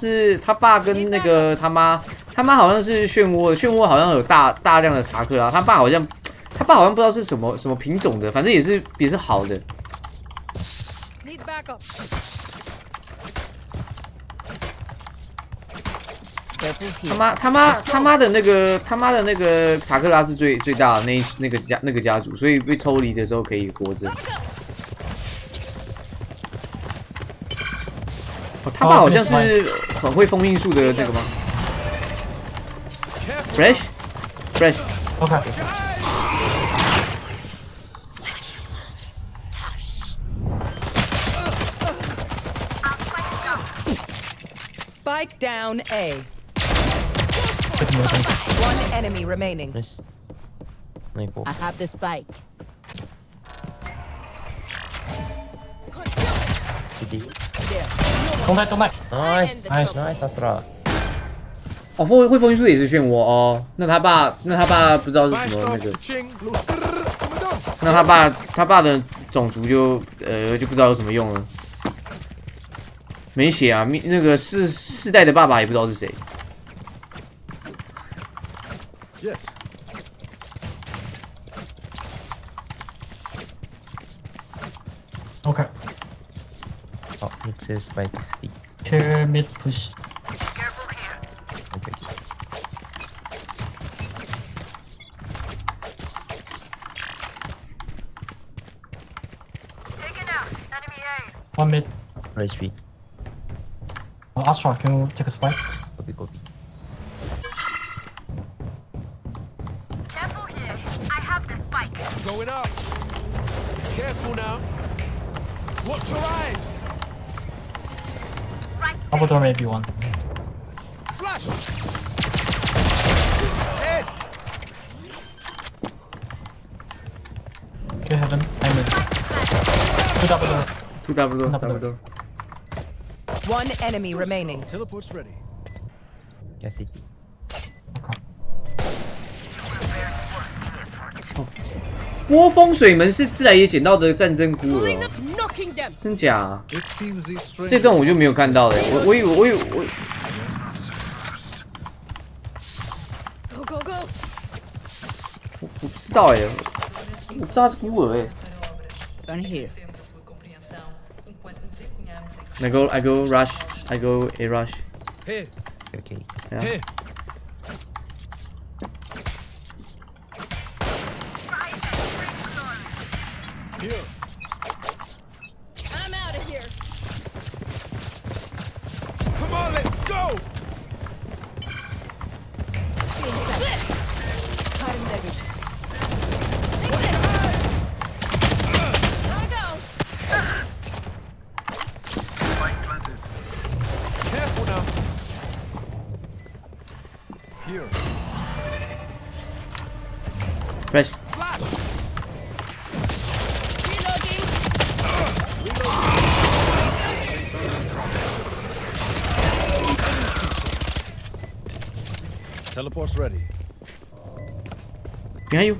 是他爸跟那个他妈好像是漩涡，漩涡好像有大量的查克拉，他爸好像不知道是什么品种的，反正也是好的。他妈的那个查克拉是最大的那个家族，所以被抽离的时候可以活着。哦，他爸好像是很会封印术的那个吗 ？Fresh。OK。Spike down A. One enemy remaining. Nice. I have the spike. don't die. Nice,阿斯拉。哦，会封印术的也是漩涡哦。那他爸不知道是什么那个。那他爸的种族就不知道有什么用了。没写啊，那个世代的爸爸也不知道是谁。Yes. OK。好 ，next is spike B。 Care mid push。 OK。 One mid. HP。 Astra, can you take a spike? Copy. Careful here. I have the spike. Going up. Careful now. Watch your eyes. Double door maybe one. Flash. Head. Okay, heaven. I'm mid. Two double door. double door. One enemy remaining. Teleport's ready. Yeah, CT。 OK。波风水门是自来也捡到的战争孤儿哦， Knocking them. 真假啊？ It seems these strangers. 这段我就没有看到了，我以为Go go go. 我不知道哎，我不知道他是孤儿哎。 Gun here. I go rush, I go a rush. Here. OK。 Yeah. Here. Here. I'm out of here. Come on, let's go. Gotta go. Careful now. Here. Fresh. Flash. Reloading. Teleport's ready. Behind you.